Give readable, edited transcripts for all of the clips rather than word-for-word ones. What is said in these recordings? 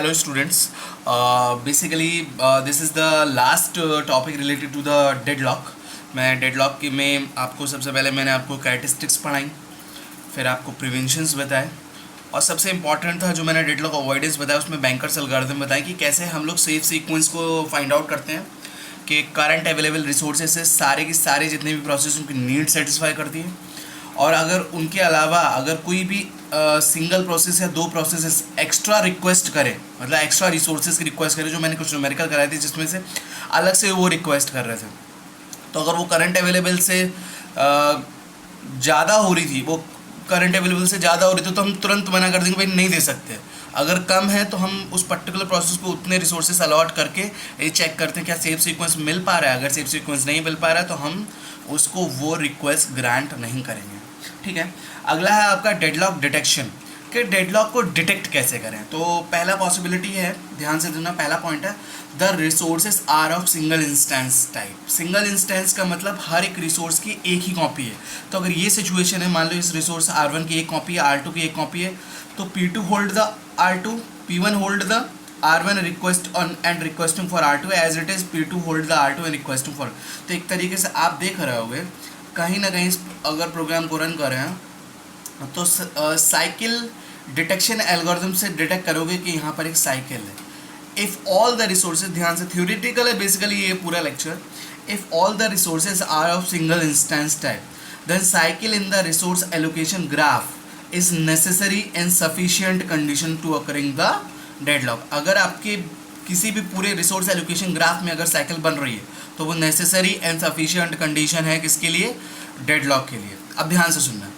Hello students. Basically this is the last topic related to the deadlock. मैं deadlock की में आपको सबसे पहले मैंने आपको कैरेक्टरिस्टिक्स पढ़ाई, फिर आपको प्रिवेंशंस बताए, और सबसे इंपॉर्टेंट था जो मैंने डेडलॉक अवॉइडेंस बताया उसमें बैंकर्स एल्गोरिथम बताया कि कैसे हम लोग सेफ सीक्वेंस को फाइंड आउट करते हैं कि करंट अवेलेबल रिसोर्सेज से सारे की सारे जितने भी प्रोसेस उनकी नीड सेटिस्फाई करती है, और अगर उनके अलावा अगर कोई भी सिंगल प्रोसेस या दो प्रोसेस एक्स्ट्रा रिक्वेस्ट करे, मतलब एक्स्ट्रा रिसोर्सेज की रिक्वेस्ट करे, जो मैंने कुछ न्यूमेरिकल कराए थे जिसमें से अलग से वो रिक्वेस्ट कर रहे थे, तो अगर वो करंट अवेलेबल से ज़्यादा हो रही थी, वो करंट अवेलेबल से ज़्यादा हो रही थी, तो हम तुरंत मना कर देंगे भाई नहीं दे सकते। अगर कम है तो हम उस पर्टिकुलर प्रोसेस को उतने रिसोर्सेज अलॉट करके ये चेक करते हैं क्या सेफ सीक्वेंस मिल पा रहा है। अगर सेफ सीक्वेंस नहीं मिल पा रहा है तो हम उसको वो रिक्वेस्ट ग्रांट नहीं करेंगे। ठीक है, अगला है आपका डेडलॉक डिटेक्शन, कि डेडलॉक को डिटेक्ट कैसे करें। तो पहला पॉसिबिलिटी है, ध्यान से सुनना, पहला पॉइंट है the resources are of single instance type. Single instance का मतलब हर एक रिसोर्स की एक ही कॉपी है। तो अगर ये सिचुएशन है, मान लो इस रिसोर्स R1 की एक कॉपी है, R2 की एक कॉपी है, तो P2 hold the R2, P1 hold the R1 request on and requesting for R2 as it is P2 hold the R2 and requesting for. तो एक तरीके से आप देख रहे होगे कहीं ना कहीं अगर प्रोग्राम को रन कर रहे हैं तो साइकिल डिटेक्शन एल्गोरिथम से डिटेक्ट करोगे कि यहाँ पर एक साइकिल है। इफ़ ऑल द रिसोर्सेज, ध्यान से थ्योरेटिकल है बेसिकली ये पूरा lecture, if all the resources are of single instance type then cycle in the resource allocation graph is necessary and sufficient condition to occurring the deadlock. अगर आपके किसी भी पूरे रिसोर्स एलोकेशन ग्राफ में अगर साइकिल बन रही है तो वो नेसेसरी एंड सफिशिएंट कंडीशन है किसके लिए? डेडलॉक के लिए। अब ध्यान से सुनना,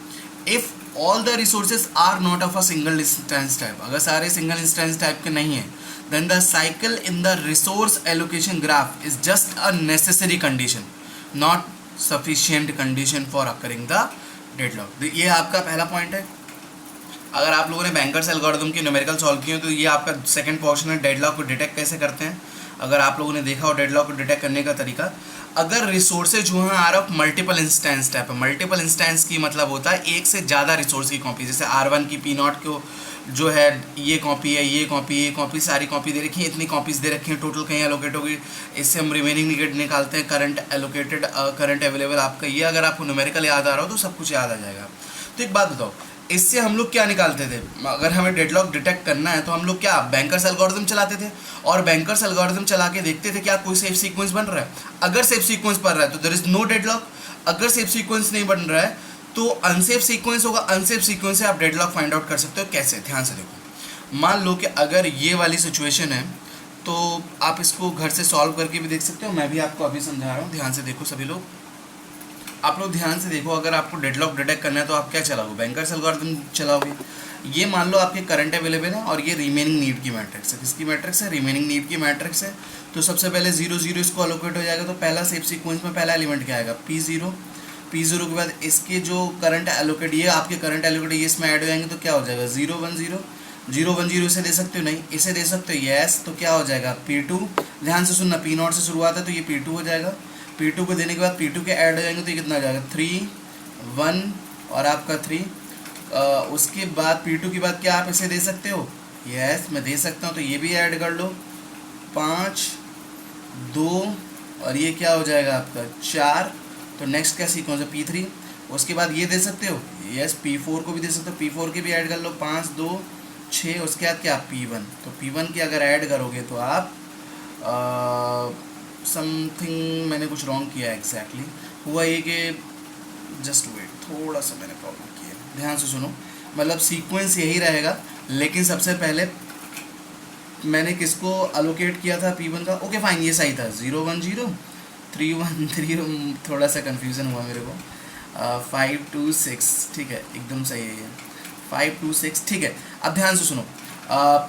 if all the resources are not of a single instance type, अगर सारे सिंगल इंस्टेंस टाइप के नहीं है, then the cycle in the resource allocation graph is just a necessary condition not sufficient condition for occurring the deadlock. ये आपका पहला point है। अगर आप लोगों ने बैंकर्स एल्गोरिथम की न्यूमेरिकल सॉल्व किए तो ये आपका सेकंड पोर्शन है, डेडलॉक को डिटेक्ट कैसे करते हैं। अगर आप लोगों ने देखा हो डेडलॉक को डिटेक्ट करने का तरीका, अगर रिसोर्सेज जो हैं are of multiple instance type है, मल्टीपल इंस्टेंस की मतलब होता है एक से ज़्यादा रिसोर्स की कॉपी, जैसे R1 की P0 को जो है ये कॉपी है, ये कॉपी सारी कॉपी दे रखी है, इतनी कॉपीज़ दे रखी हैं, टोटल कहीं एलोकेट होगी। इससे हम रिमेनिंग निकालते हैं, करंट एलोकेटेड करंट अवेलेबल आपका ये। अगर आपको न्यूमेरिकल याद आ रहा हो तो सब कुछ याद आ जाएगा। तो एक बात बताओ, इससे हम लोग क्या निकालते थे? अगर हमें डेडलॉक डिटेक्ट करना है तो हम लोग क्या बैंकर्स एल्गोरिथम चलाते थे, और बैंकर्स एल्गोरिथम चला के देखते थे क्या कोई सेफ सीक्वेंस बन रहा है। अगर सेफ सीक्वेंस बन रहा है तो देयर इज नो डेडलॉक, अगर सेफ सीक्वेंस नहीं बन रहा है तो अनसेफ सीक्वेंस होगा। अनसेफ सीक्वेंस से आप डेडलॉक फाइंड आउट कर सकते हो। कैसे? ध्यान से देखो, मान लो कि अगर ये वाली सिचुएशन है तो आप इसको घर से सॉल्व करके भी देख सकते हो, मैं भी आपको अभी समझा रहा हूँ। ध्यान से देखो सभी लोग, आप लोग ध्यान से देखो, अगर आपको डेडलॉक डिटेक्ट करना है तो आप क्या चलाओगे? बैंकर्स एल्गोरिथम चलाओगे। ये मान लो आपके करंट अवेलेबल है और ये रिमेनिंग नीड की मैट्रिक्स है। किसकी मैट्रिक्स है? रिमेनिंग नीड की मैट्रिक्स है। तो सबसे पहले 0 0 इसको अलोकेट हो जाएगा, तो पहला सेफ सीक्वेंस में पहला एलिमेंट क्या आएगा? P0। P0 के बाद इसके जो करंट एलोकेट, ये आपके करंट एलोकेट ये इसमें ऐड हो जाएंगे, तो क्या हो जाएगा? 0 1 0 0 1 0। इसे दे सकते हो? नहीं। इसे दे सकते हो? यस। तो क्या हो जाएगा? P2। ध्यान से सुनना, P0 से शुरुआत है तो ये P2 हो जाएगा। P2 को देने के बाद P2 के ऐड हो जाएंगे तो ये कितना हो जाएगा? 3 1 और आपका 3। उसके बाद P2 के बाद क्या आप इसे दे सकते हो? यस, मैं दे सकता हूँ। तो ये भी ऐड कर लो, 5 2 और ये क्या हो जाएगा आपका? 4। तो नेक्स्ट क्या सीक्वेंस है? P3। उसके बाद ये दे सकते हो? यस। P4 को भी दे सकते हो, P4 के भी ऐड कर लो, 5 2 6। उसके बाद क्या? P1। तो P1 की अगर ऐड करोगे तो आप समथिंग मैंने कुछ रॉन्ग किया है। एग्जैक्टली हुआ ये कि जस्ट वेट, थोड़ा सा मैंने प्रॉब्लम किया है। ध्यान से सुनो, मतलब सीक्वेंस यही रहेगा, लेकिन सबसे पहले मैंने किसको अलोकेट किया था? P1 का। ओके फाइन, ये सही था। 0 1 0 3 1 3, थोड़ा सा कन्फ्यूज़न हुआ मेरे को। 5 2 6, ठीक है, एकदम सही है ये, 5 2 6, ठीक है। अब ध्यान से सुनो,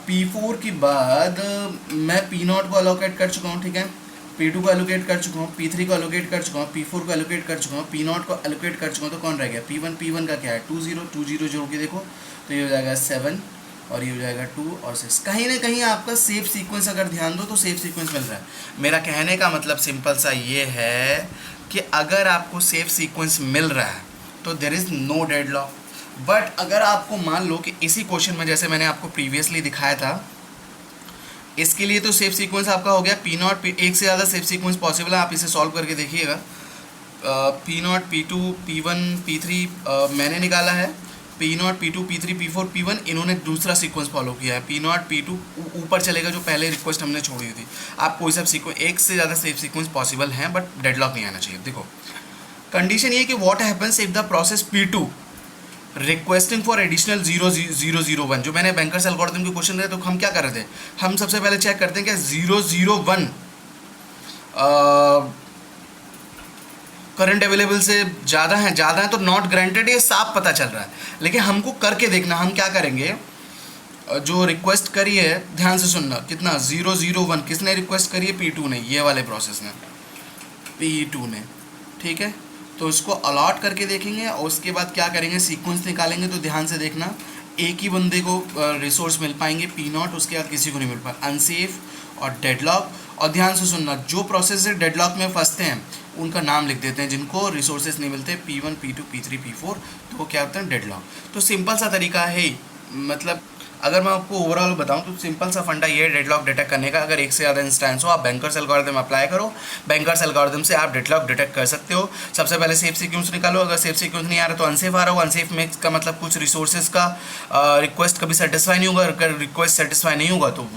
P4 के बाद मैं P0 को अलोकेट कर चुका हूँ, ठीक है, P2 को एलोकेट कर चुका हूँ, P3 को एलोकेट कर चुका हूँ, P4 को एलोकेट कर चुका हूँ, P0 को एलोकेट कर चुका हूँ। तो कौन रह गया? P1। P1 का क्या है? 2 0 2 0 जोड़ के देखो तो ये हो जाएगा 7 और ये हो जाएगा 2 और 6। कहीं ना कहीं आपका सेफ सीक्वेंस अगर ध्यान दो तो सेफ सीक्वेंस मिल रहा है। मेरा कहने का मतलब सिंपल सा ये है कि अगर आपको सेफ सीक्वेंस मिल रहा है तो there is no deadlock. But अगर आपको मान लो कि इसी क्वेश्चन में, जैसे मैंने आपको प्रीवियसली दिखाया था इसके लिए तो सेफ सीक्वेंस आपका हो गया पी नॉट, एक से ज़्यादा सेफ सीक्वेंस पॉसिबल है, आप इसे सॉल्व करके देखिएगा। P naught, P two, P one, P three मैंने निकाला है, P naught, P two, P three, P four, P one, इन्होंने दूसरा सीक्वेंस फॉलो किया है। पी नॉट, पी टू ऊपर चलेगा जो पहले रिक्वेस्ट हमने छोड़ी हुई थी। आप कोई सा सीक्वेंस, एक से ज़्यादा सेफ सीक्वेंस पॉसिबल हैं बट डेडलॉक नहीं आना चाहिए। देखो कंडीशन ये कि what happens if the process P two requesting for additional 0,0,0,1, जो मैंने बैंकर्स एल्गोरिथम के क्वेश्चन रहे तो हम क्या कर रहे थे, हम सबसे पहले चेक करते हैं क्या 0,0,1 करंट अवेलेबल से ज़्यादा है तो नॉट ग्रांटेड, ये साफ पता चल रहा है। लेकिन हमको करके देखना, हम क्या करेंगे, जो रिक्वेस्ट करी है ध्यान से सुनना, कितना 0,0,1 किसने रिक्वेस्ट करी है, P2 ने, ये वाले प्रोसेस ने, P2 ने, ठीक है। तो इसको अलॉट करके देखेंगे और उसके बाद क्या करेंगे, सीक्वेंस निकालेंगे। तो ध्यान से देखना, एक ही बंदे को रिसोर्स मिल पाएंगे P0, उसके बाद किसी को नहीं मिल पाए, अनसेफ और डेडलॉक। और ध्यान से सुनना, जो प्रोसेस डेडलॉक में फंसते हैं उनका नाम लिख देते हैं, जिनको रिसोर्सेज नहीं मिलते P1, P2, P3, P4, तो वो क्या होते हैं, डेडलॉक। तो सिंपल सा तरीका है, मतलब अगर मैं आपको ओवरऑल बताऊं तो सिंपल सा फंडा ये है डेडलॉक डिटेक्ट करने का। अगर एक से ज़्यादा इंस्टेंस हो, आप बैंकर्स एल्गोरिथम अप्लाई करो, बैंकर्स एल्गोरिथम से आप डेडलॉक डिटेक्ट कर सकते हो। सबसे पहले सेफ सीक्वेंस निकालो, अगर सेफ सीक्वेंस नहीं आ रहा तो अनसेफ आ रहा हो। अनसेफ में का मतलब कुछ रिसोर्सेज का रिक्वेस्ट कभी सेटिस्फाई नहीं होगा, अगर रिक्वेस्ट सेटिस्फाई नहीं होगा तो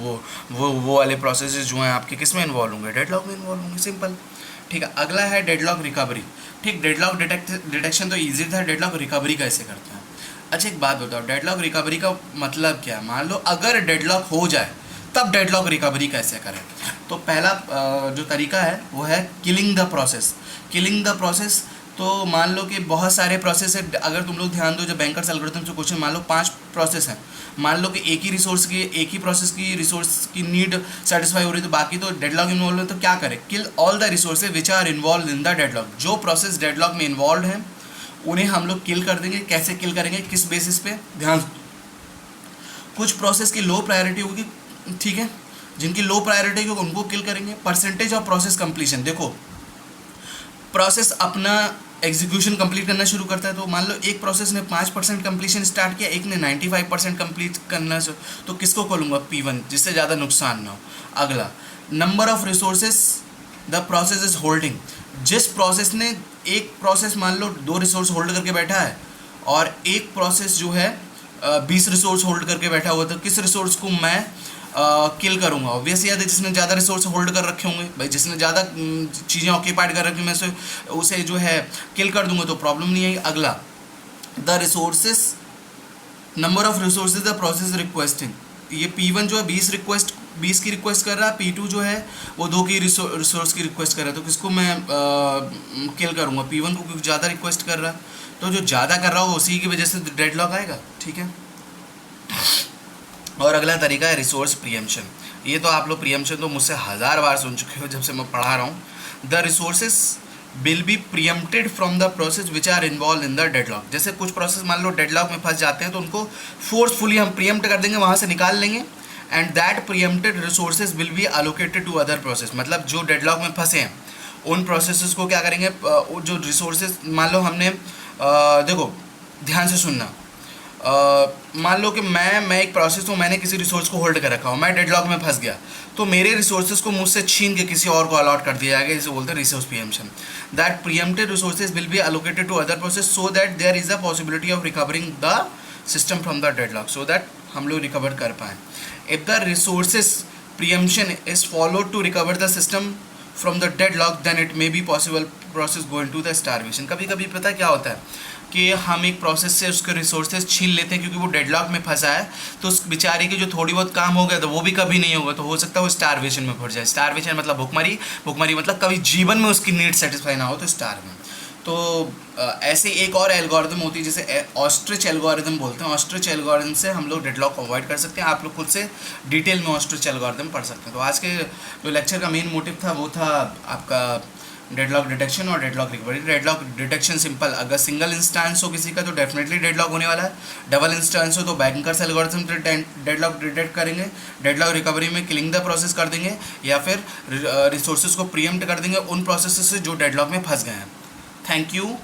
वो वाले प्रोसेस जो हैं आपके किस में इन्वॉल्व होंगे, डेडलॉक में इन्वॉल्व होंगे, सिंपल। ठीक है, अगला है डेडलॉक रिकवरी। ठीक, डेडलॉक डिटेक्शन तो ईजी था, डेडलॉक रिकवरी कैसे करते हैं। अच्छा एक बात बताओ, डेडलॉक रिकवरी का मतलब क्या है। मान लो अगर डेडलॉक हो जाए तब डेडलॉक रिकवरी कैसे करें। तो पहला जो तरीका है वो है killing the process. Killing the process, तो मान लो कि बहुत सारे प्रोसेस है, अगर तुम लोग ध्यान दो जो बैंकर्स एल्गोरिथम से क्वेश्चन, मान लो 5 प्रोसेस हैं, मान लो कि एक ही प्रोसेस की रिसोर्स की नीड सेटिस्फाई हो रही है, तो बाकी तो डेडलॉक इन्वॉल्व है, तो क्या करें, kill all the resources which are involve in the deadlock. जो प्रोसेस डेडलॉक में इन्वॉल्व हैं उन्हें हम लोग किल कर देंगे। कैसे किल करेंगे, किस बेसिस पे, ध्यान, कुछ प्रोसेस की लो प्रायोरिटी होगी, ठीक है, जिनकी लो प्रायोरिटी होगी उनको किल करेंगे। परसेंटेज ऑफ प्रोसेस कंप्लीशन, देखो प्रोसेस अपना एग्जीक्यूशन कंप्लीट करना शुरू करता है, तो मान लो एक प्रोसेस ने 5% कंप्लीशन स्टार्ट किया, एक ने 95% कंप्लीट करना, तो किसको खोलूंगा, P1, जिससे ज़्यादा नुकसान ना हो। अगला, number of resources the process is holding. जिस प्रोसेस ने, एक प्रोसेस मान लो 2 रिसोर्स होल्ड करके बैठा है और एक प्रोसेस जो है 20 रिसोर्स होल्ड करके बैठा हुआ, तो किस रिसोर्स को मैं किल करूँगा। ऑब्वियस याद है, जिसने ज़्यादा रिसोर्स होल्ड कर रखे होंगे भाई, जिसने ज़्यादा चीज़ें ऑक्यूपाइड कर रखी, मैं उसे जो है किल कर दूंगा, तो प्रॉब्लम नहीं है। अगला, the resources, number of resources the process requesting. ये P1 जो है 20 की रिक्वेस्ट कर रहा है, P2 जो है वो 2 की रिसोर्स की रिक्वेस्ट कर रहा है, तो किसको मैं किल करूँगा, P1 को, क्योंकि ज़्यादा रिक्वेस्ट कर रहा है। तो जो ज़्यादा कर रहा हो उसी की वजह से डेडलॉक आएगा, ठीक है। और अगला तरीका है रिसोर्स प्रीएम्पशन। ये तो आप लोग प्रीएम्पशन तो मुझसे 1000 बार सुन चुके हो जब से मैं पढ़ा रहा हूँ। The resources will be preempted from the process which are involve in the deadlock. जैसे कुछ प्रोसेस मान लो डेडलॉक में फंस जाते हैं तो उनको फोर्सफुली हम प्रीएम्प्ट कर देंगे, वहाँ से निकाल लेंगे, and that preempted resources will be allocated to other process. मतलब जो डेडलॉक में फंसे हैं उन प्रोसेसेस को क्या करेंगे, जो रिसोर्सेज मान लो हमने देखो ध्यान से सुनना, मान लो कि मैं एक प्रोसेस हूँ, मैंने किसी रिसोर्स को होल्ड कर रखा हूँ, मैं डेडलॉक में फंस गया, तो मेरे रिसोर्सेज को मुझसे छीन के किसी और को अलॉट कर दिया जाएगा, जिसे बोलते हैं resource preemption. That preempted resources will be allocated to other process so that there is a possibility of recovering the system from the deadlock, so that हम लोग रिकवर कर पाएँ। If the resources preemption is followed to recover the system from the deadlock then it may be possible process going to the starvation. कभी कभी पता क्या होता है कि हम एक प्रोसेस से उसके रिसोर्सेज छीन लेते हैं क्योंकि वो डेडलॉक में फंसा है, तो उस बेचारे की जो थोड़ी बहुत काम हो गया तो वो भी कभी नहीं होगा, तो हो सकता है वो स्टारवेशन में फंस जाए। स्टारवेशन मतलब भुखमरी, भुखमरी मतलब कभी जीवन में उसकी नीड सेटिस्फाई ना हो तो स्टारवेशन। तो ऐसे एक और एल्गोरिथम होती है जिसे ऑस्ट्रिच एल्गोरिथम बोलते हैं। ऑस्ट्रिच एल्गोरिथम से हम लोग डेडलॉक अवॉइड कर सकते हैं। आप लोग खुद से डिटेल में ऑस्ट्रिच एल्गोरिथम पढ़ सकते हैं। तो आज के जो लेक्चर का मेन मोटिव था वो था आपका डेडलॉक डिटेक्शन और deadlock recovery. Deadlock detection simple, अगर सिंगल इंस्टेंस हो किसी का तो डेफिनेटली डेडलॉक होने वाला है, डबल इंस्टेंस हो तो बैंकर्स एल्गोरिथम डेडलॉक डिटेक्ट करेंगे, डेडलॉक रिकवरी में किलिंग द प्रोसेस कर देंगे या फिर रिसोर्सेज को प्रीएम्प्ट कर देंगे उन प्रोसेसेस से जो डेडलॉक में फंस गए हैं। Thank you.